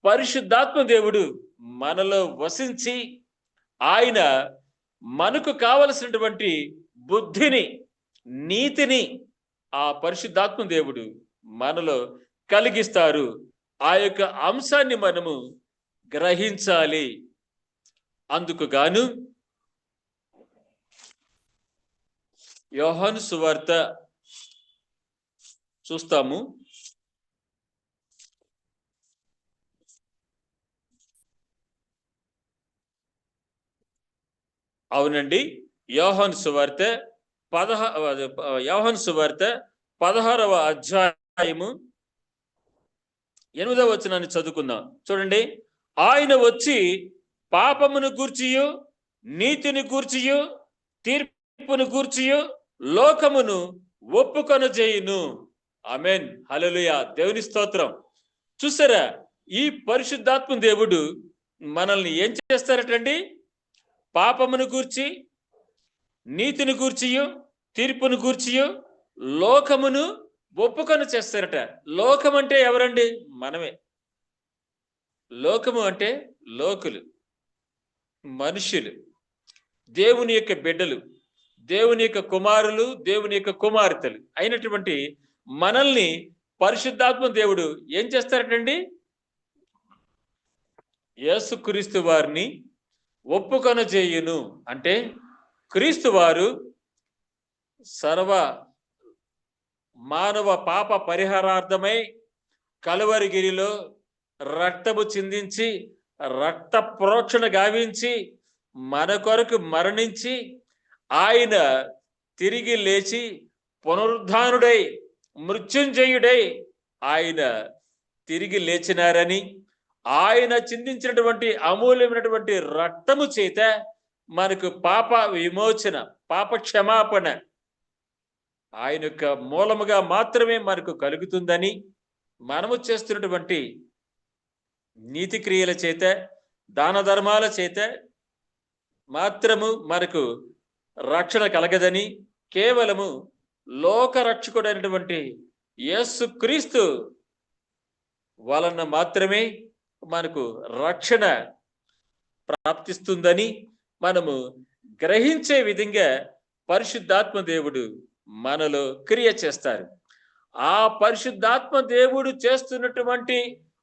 పరిశుద్ధాత్మ దేవుడు మనలో వసించి ఆయన మనకు కావలసినటువంటి బుద్ధిని, నీతిని ఆ పరిశుద్ధాత్మ దేవుడు మనలో కలిగిస్తారు. ఆ యొక్క అంశాన్ని మనము గ్రహించాలి. అందుకు గాను యోహాను సువార్త చూస్తాము. అవునండి, యోహాను సువార్త 16వ అధ్యాయము 8వ వచనాన్ని చదువుకుందాం. చూడండి, ఆయన వచ్చి పాపమును గూర్చియు నీతిని గూర్చియు తీర్పును గూర్చియు లోకమును ఒప్పుకొనజేయును. ఆమేన్, హల్లెలూయా, దేవుని స్తోత్రం. చూసారా, ఈ పరిశుద్ధాత్మ దేవుడు మనల్ని ఏం చేస్తారటండి? పాపమును గూర్చి నీతిని గూర్చియు తీర్పును గూర్చియు లోకమును ఒప్పుకొని చేస్తారట. లోకం అంటే ఎవరండి? మనమే. లోకము అంటే లోకులు, మనుషులు, దేవుని యొక్క బిడ్డలు, దేవుని యొక్క కుమారులు, దేవుని యొక్క కుమార్తెలు అయినటువంటి మనల్ని పరిశుద్ధాత్మ దేవుడు ఏం చేస్తారటండి? యేసుక్రీస్తు వారిని ఒప్పుకొనజేయును. అంటే క్రీస్తు వారు సర్వ మానవ పాప పరిహారార్థమై కలువరిగిరిలో రక్తము చిందించి రక్త ప్రోక్షణ గావించి మన కొరకు మరణించి ఆయన తిరిగి లేచి పునరుద్ధానుడై మృత్యుంజయుడై ఆయన తిరిగి లేచినారని, ఆయన చిందించినటువంటి అమూల్యమైనటువంటి రక్తము చేత మనకు పాప విమోచన, పాప క్షమాపణ ఆయన యొక్క మూలముగా మాత్రమే మనకు కలుగుతుందని, మనము చేస్తున్నటువంటి నీతి క్రియల చేత దాన ధర్మాల చేత మాత్రము మనకు రక్షణ కలగదని, కేవలము లోకరక్షకుడైనటువంటి యేసుక్రీస్తు వలన మాత్రమే మనకు రక్షణ ప్రాప్తిస్తుందని మనము గ్రహించే విధంగా పరిశుద్ధాత్మ దేవుడు మనలో క్రియ చేస్తారు. ఆ పరిశుద్ధాత్మ దేవుడు చేస్తున్నటువంటి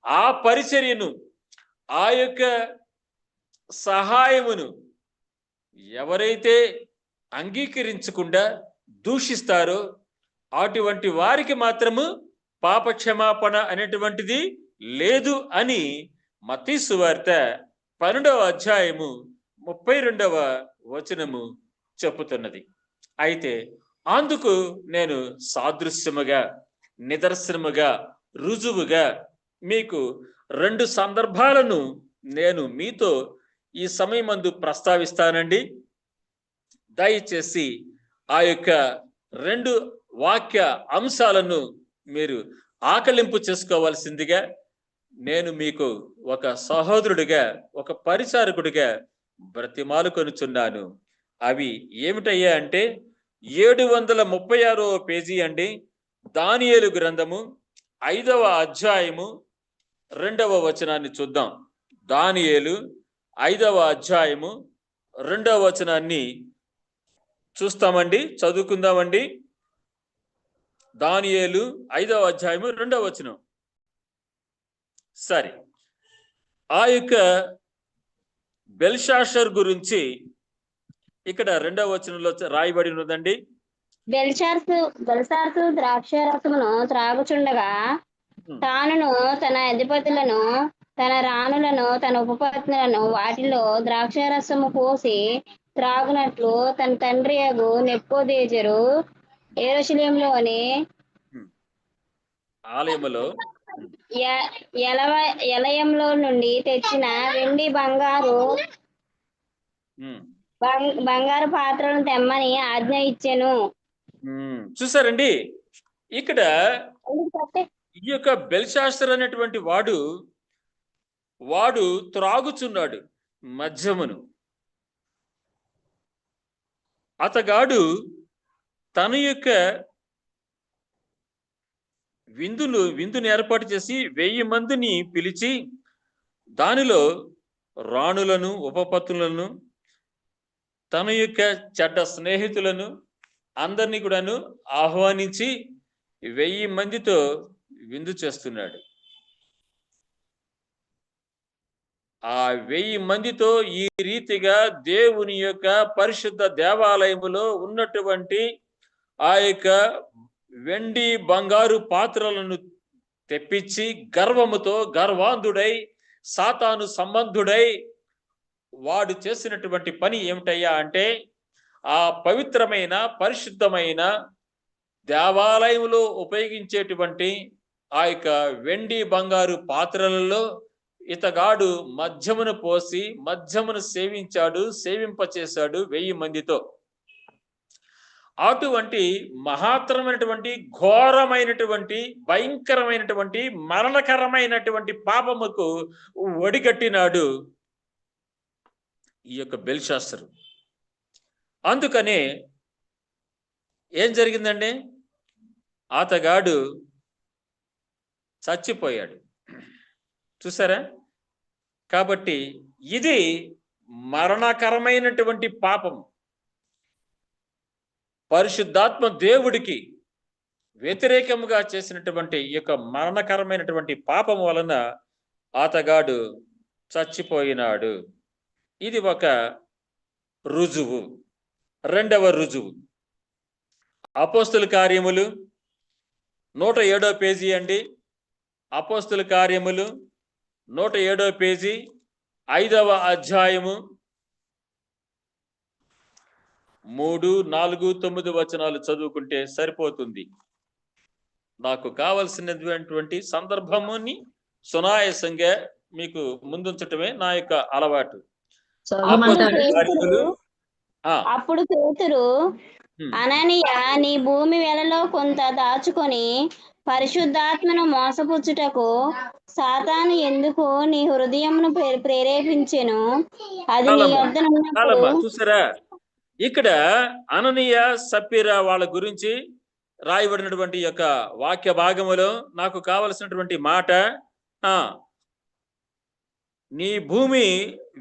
ఆ పరిచర్యను, ఆ యొక్క సహాయమును ఎవరైతే అంగీకరించకుండా దూషిస్తారో అటువంటి వారికి మాత్రము పాప క్షమాపణ అనేటువంటిది లేదు అని మత్తయి సువార్త 12వ అధ్యాయము 32వ వచనము చెప్పుతున్నది. అయితే అందుకు నేను సాదృశ్యముగా, నిదర్శనముగా, రుజువుగా మీకు 2 సందర్భాలను నేను మీతో ఈ సమయమందు ప్రస్తావిస్తానండి. దయచేసి ఆ యొక్క 2 వాక్య అంశాలను మీరు ఆకలింపు చేసుకోవాల్సిందిగా నేను మీకు ఒక సహోదరుడిగా, ఒక పరిచారకుడిగా బ్రతిమాలుకొనుచున్నాను. అవి ఏమిటయ్యా అంటే 736వ పేజీ అండి, దానియేలు గ్రంథము 5వ అధ్యాయము 2వ వచనాన్ని చూద్దాం. దానియేలు 5వ అధ్యాయము 2వ వచనాన్ని చూస్తామండి, చదువుకుందామండి. దానియేలు 5వ అధ్యాయము 2వ వచనం. సరే, ఆ యొక్క బెల్షాషర్ గురించి ఇక్కడ 2వ వచనంలో రాయబడి ఉన్నదండి. బెల్షాసు ద్రాక్షారసమును త్రాగుచుండగా తానును తన అధిపతులను, తన రాణులను, తన ఉపపత్నులను వాటిలో ద్రాక్షారసము పోసి త్రాగునట్లు తన తండ్రి యగు నెబుకద్నెజరు యెరూషలేములోని ఆలయములో ఎలయంలో నుండి తెచ్చిన వెండి బంగారు పాత్రలను తెమ్మని ఆజ్ఞ ఇచ్చెను. చూసారండి, ఇక్కడ ఈ యొక్క బెల్షాస్సర్ అనేటువంటి వాడు త్రాగుచున్నాడు మద్యమును. అతగాడు తన యొక్క విందును ఏర్పాటు చేసి 1000 మందిని పిలిచి దానిలో రాణులను, ఉపపత్నులను, తన యొక్క చెడ్డ స్నేహితులను అందరినీ కూడాను ఆహ్వానించి 1000 మందితో విందు చేస్తున్నాడు. ఆ 1000 మందితో ఈ రీతిగా దేవుని యొక్క పరిశుద్ధ దేవాలయములో ఉన్నటువంటి ఆ యొక్క వెండి బంగారు పాత్రలను తెప్పించి గర్వముతో గర్వాంధుడై సాతాను సంబంధుడై వాడు చేసినటువంటి పని ఏమిటయ్యా అంటే, ఆ పవిత్రమైన పరిశుద్ధమైన దేవాలయంలో ఉపయోగించేటువంటి ఆ యొక్క వెండి బంగారు పాత్రలలో ఇతగాడు మద్యమును పోసి మద్యమును సేవింపచేశాడు 1000 మందితో. అటువంటి మహాత్తరమైనటువంటి, ఘోరమైనటువంటి, భయంకరమైనటువంటి, మరణకరమైనటువంటి పాపముకు ఒడిగట్టినాడు ఈ యొక్క బెల్షాస్సరు. అందుకనే ఏం జరిగిందండి, అతగాడు చచ్చిపోయాడు. చూసారా? కాబట్టి ఇది మరణకరమైనటువంటి పాపం. పరిశుద్ధాత్మ దేవుడికి వ్యతిరేకముగా చేసినటువంటి ఈ యొక్క మరణకరమైనటువంటి పాపం వలన అతగాడు చచ్చిపోయినాడు. ఇది ఒక రుజువు. 2వ రుజువు అపోస్తుల కార్యములు 107వ పేజీ అండి. అపోస్తుల కార్యములు 107వ పేజీ 5వ అధ్యాయము 3, 4, 9 వచనాలు చదువుకుంటే సరిపోతుంది. నాకు కావలసినటువంటి సందర్భముని సునాయాసంగా మీకు ముందుంచటమే నా యొక్క అలవాటు. అప్పుడు పేతురు, అననీయ, నీ భూమి వెలలో కొంత దాచుకొని పరిశుద్ధాత్మను మోసపుచ్చుటకు సాతాను ఎందుకు నీ హృదయమును ప్రేరేపించెను? అది నీ వద్ద ఉన్నప్పుడు. చూసారా, ఇక్కడ అననీయ, సప్పీరా వాళ్ళ గురించి రాయబడినటువంటి యొక్క వాక్య భాగములో నాకు కావలసినటువంటి మాట, నీ భూమి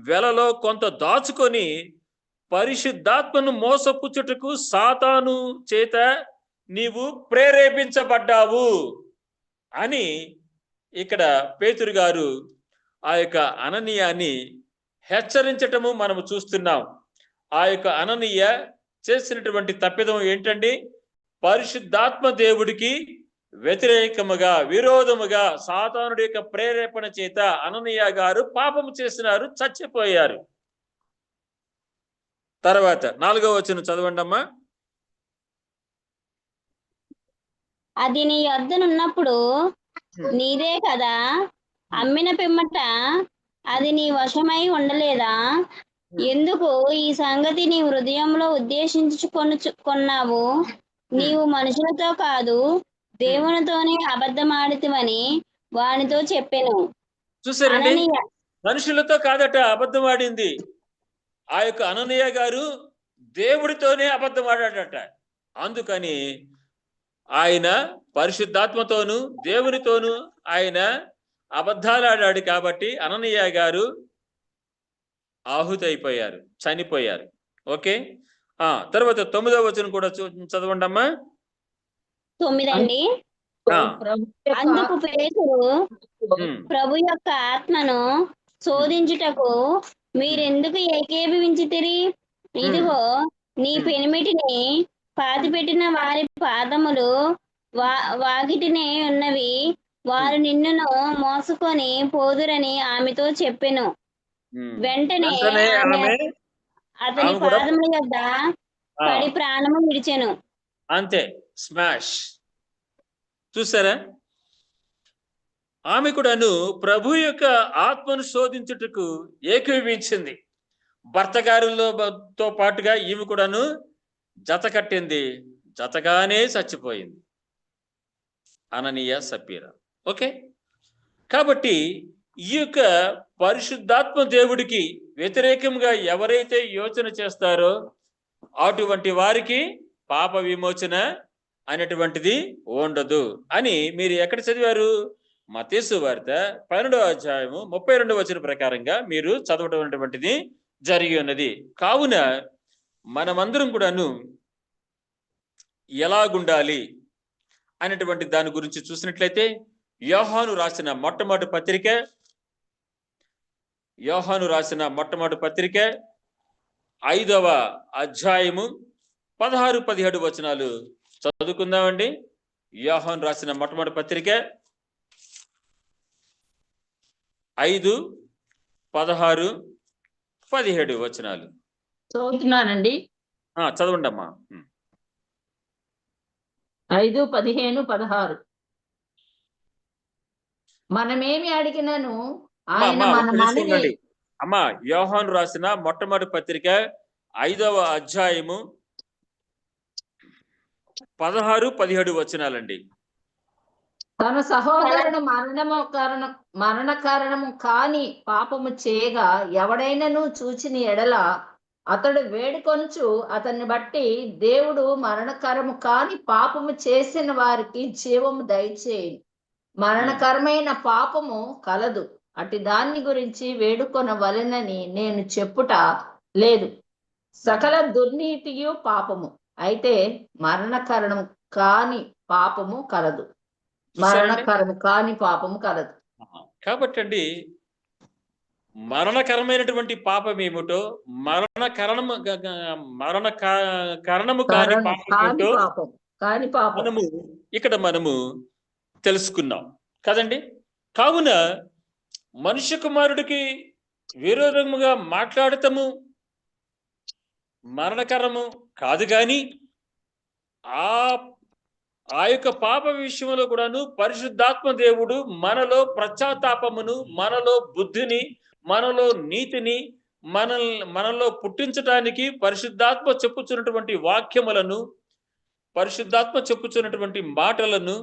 వెలలో కొంత దాచుకొని పరిశుద్ధాత్మను మోసపుచ్చుటకు సాతాను చేత నీవు ప్రేరేపించబడ్డావు అని ఇక్కడ పేతురు గారు ఆ యొక్క అననీయాన్ని హెచ్చరించటము మనము చూస్తున్నాం. ఆ యొక్క అననీయ చేసినటువంటి తప్పిదం ఏంటండి? పరిశుద్ధాత్మ దేవుడికి వ్యతిరేకముగా విరోధముగా సాతానుడి యొక్క ప్రేరేపణ చేత అననీయ గారు పాపము చేసినారు, చచ్చిపోయారు. తర్వాత 4వ వచనం చదవండి అమ్మా. అది నీ యొద్దనున్నప్పుడు నీదే కదా, అమ్మిన పిమ్మట అది నీ వశమై ఉండలేదా? ఎందుకు ఈ సంగతి నీ హృదయంలో ఉద్దేశించుకొన్నావు? నీవు మనుషులతో కాదు దేవునితోనే అబద్ధమాడితివని వానితో చెప్పెను. చూసారండి, అననీయ మనుషులతో కాదట అబద్ధం ఆడింది. ఆ యొక్క అననీయ గారు దేవుడితోనే అబద్ధం ఆడాడట. అందుకని ఆయన పరిశుద్ధాత్మతోను దేవునితోనూ ఆయన అబద్ధాలు ఆడాడు కాబట్టి అననీయ గారు ఆహుతైపోయారు, చనిపోయారు. ఓకే. తర్వాత 9వ వచనం కూడా చదవండి అమ్మా. 9 అండి. అందుకు పేతురు, ప్రభు యొక్క ఆత్మను శోధించుటకు మీరెందుకు ఏకీభవించితిరి? ఇదిగో నీ పెనిమిటిని పాతిపెట్టిన వారి పాదములు వాకిటినే ఉన్నవి, వారు నిన్నును మోసుకొని పోదురని ఆమెతో చెప్పెను. వెంటనే ఆమె అతని పాదముల యొద్ద పడి ప్రాణము విడిచెను. అంతే, స్మాష్. చూసారా, ఆమె కూడాను ప్రభు యొక్క ఆత్మను శోధించుటకు ఏకీభవించింది. భర్త గారితో పాటుగా ఈమె కూడాను జత కట్టింది, జతగానే చచ్చిపోయింది అననీయ సప్పీరా. ఓకే. కాబట్టి ఈ యొక్క పరిశుద్ధాత్మ దేవుడికి వ్యతిరేకంగా ఎవరైతే యోచన చేస్తారో అటువంటి వారికి పాప విమోచన అనేటువంటిది ఉండదు అని మీరు ఎక్కడ చదివారు? మత్తయి సువార్త 12వ అధ్యాయము 32వ వచనం ప్రకారంగా మీరు చదవడం అనేటువంటిది జరిగి ఉన్నది. కావున మనమందరం కూడాను ఎలాగుండాలి అనేటువంటి దాని గురించి చూసినట్లయితే యోహాను రాసిన మొట్టమొదటి పత్రిక 5వ అధ్యాయము 16-17 వచనాలు చదువుకుందామండి. యోహాను రాసిన మొట్టమొదటి పత్రిక 5:16-17 వచనాలు చదువుతున్నానండి. చదవండి అమ్మా. 5:15-16 మనమేమి అడిగినను ఆయన మన మనవి. అమ్మా, యోహాను రాసిన మొట్టమొదటి పత్రిక 5వ అధ్యాయము 16-17 వచనాలండి. తన సహోదరుడు మరణ కారణము కాని పాపము చేయగా ఎవడైనను చూచిన ఎడల అతడు వేడుకొనుచు అతన్ని బట్టి దేవుడు మరణకరము కాని పాపము చేసిన వారికి జీవము దయచేయి. మరణకరమైన పాపము కలదు, అటు దాన్ని గురించి వేడుకొనవలెనని నేను చెప్పుట లేదు. సకల దుర్నీతియు పాపము, అయితే మరణకరణము కాని పాపము కలదు. మరణకరము కాని పాపము కలదు. కాబట్టి అండి, మరణకరమైనటువంటి పాపం ఏమిటో, మరణ కారణము కాని పాపం ఇక్కడ మనము తెలుసుకున్నాం కదండి. కావున మనుష్య కుమారుడికి విరోధముగా మాట్లాడటము మరణకరము కాదు, కానీ ఆ యొక్క పాప విషయంలో కూడాను పరిశుద్ధాత్మ దేవుడు మనలో పశ్చాత్తాపమును, మనలో బుద్ధిని, మనలో నీతిని మనలో పుట్టించటానికి పరిశుద్ధాత్మ చెప్పుచున్నటువంటి వాక్యములను, పరిశుద్ధాత్మ చెప్పుచున్నటువంటి మాటలను,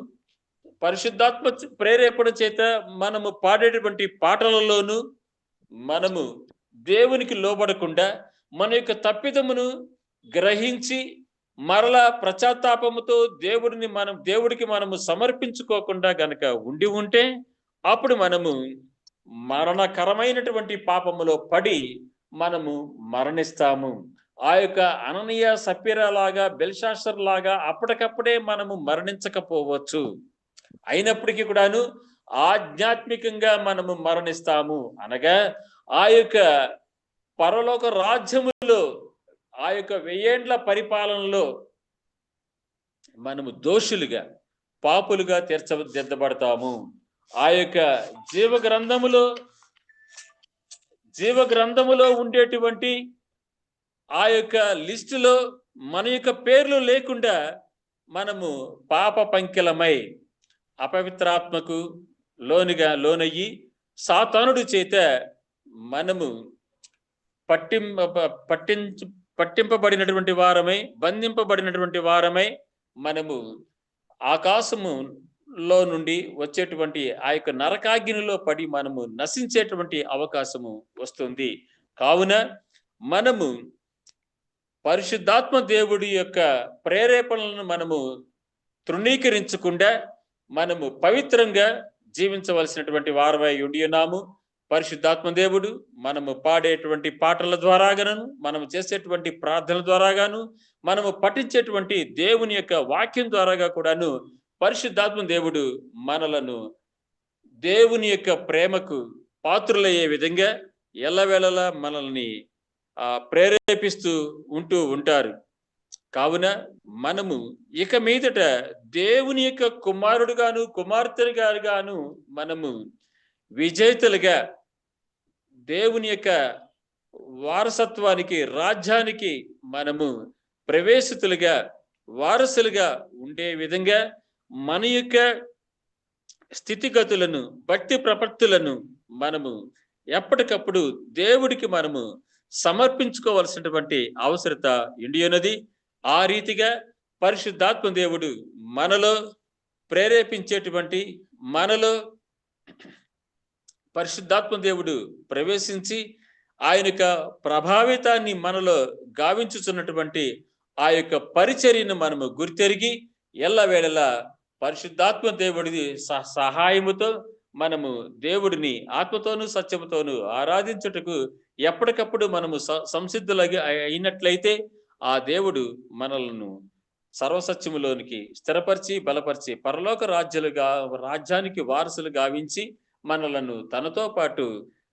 పరిశుద్ధాత్మ ప్రేరేపణ చేత మనము పాడేటువంటి పాటలలోను మనము దేవునికి లోబడకుండా మన యొక్క తప్పిదమును గ్రహించి మరలా పశ్చాత్తాపముతో దేవుడికి మనము సమర్పించుకోకుండా గనక ఉంటే అప్పుడు మనము మరణకరమైనటువంటి పాపములో పడి మనము మరణిస్తాము. ఆ యొక్క అననీయ సప్పీరా లాగా, బెల్షాస్సర్ లాగా అప్పటికప్పుడే మనము మరణించకపోవచ్చు. అయినప్పటికీ కూడాను ఆధ్యాత్మికంగా మనము మరణిస్తాము. అనగా ఆ యొక్క పరలోక రాజ్యములో, ఆ యొక్క 1000 ఏండ్ల పరిపాలనలో మనము దోషులుగా, పాపులుగా తీర్చదిద్దబడతాము. ఆ యొక్క జీవ గ్రంథములో ఉండేటువంటి ఆ యొక్క లిస్టులో మన యొక్క పేర్లు లేకుండా మనము పాప పంకిలమై అపవిత్రాత్మకు లోనయ్యి సాతానుడి చేత మనము పట్టింపబడినటువంటి వారమై, బంధింపబడినటువంటి వారమై మనము ఆకాశములో నుండి వచ్చేటువంటి ఆ యొక్క నరకాగ్నిలో పడి మనము నశించేటువంటి అవకాశము వస్తుంది. కావున మనము పరిశుద్ధాత్మ దేవుడి యొక్క ప్రేరేపణలను మనము తృణీకరించకుండా మనము పవిత్రంగా జీవించవలసినటువంటి వారమై ఉండి ఉన్నాము. పరిశుద్ధాత్మ దేవుడు మనము పాడేటువంటి పాటల ద్వారాగాను, మనము చేసేటువంటి ప్రార్థనల ద్వారాగాను, మనము పఠించేటువంటి దేవుని యొక్క వాక్యం ద్వారాగా కూడాను పరిశుద్ధాత్మ దేవుడు మనలను దేవుని యొక్క ప్రేమకు పాత్రులయ్యే విధంగా ఎల్లవేళలా మనల్ని ప్రేరేపిస్తూ ఉంటారు. కావున మనము ఇక మీదట దేవుని యొక్క కుమారుడుగాను కుమార్తెగాను మనము విజేతలుగా దేవుని యొక్క వారసత్వానికి, రాజ్యానికి మనము ప్రవేశితులుగా, వారసులుగా ఉండే విధంగా మన యొక్క స్థితిగతులను, భక్తి ప్రపత్తులను మనము ఎప్పటికప్పుడు దేవుడికి మనము సమర్పించుకోవాల్సినటువంటి అవసరత ఉన్నది. ఆ రీతిగా పరిశుద్ధాత్మ దేవుడు మనలో ప్రేరేపించేటువంటి, మనలో పరిశుద్ధాత్మ దేవుడు ప్రవేశించి ఆయన యొక్క ప్రభావితాన్ని మనలో గావించుచున్నటువంటి ఆ యొక్క పరిచర్యను మనము గుర్తెరిగి ఎల్లవేళలా పరిశుద్ధాత్మ దేవుడి సహాయముతో మనము దేవుడిని ఆత్మతోనూ సత్యముతోనూ ఆరాధించుటకు ఎప్పటికప్పుడు మనము సంసిద్ధులుగా అయినట్లయితే ఆ దేవుడు మనలను సర్వసత్యములోనికి స్థిరపరిచి, బలపరిచి పరలోక రాజ్యానికి వారసులు గావించి మనలను తనతో పాటు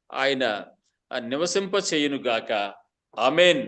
ఆయన నివసింప చేయునుగాక. ఆమేన్.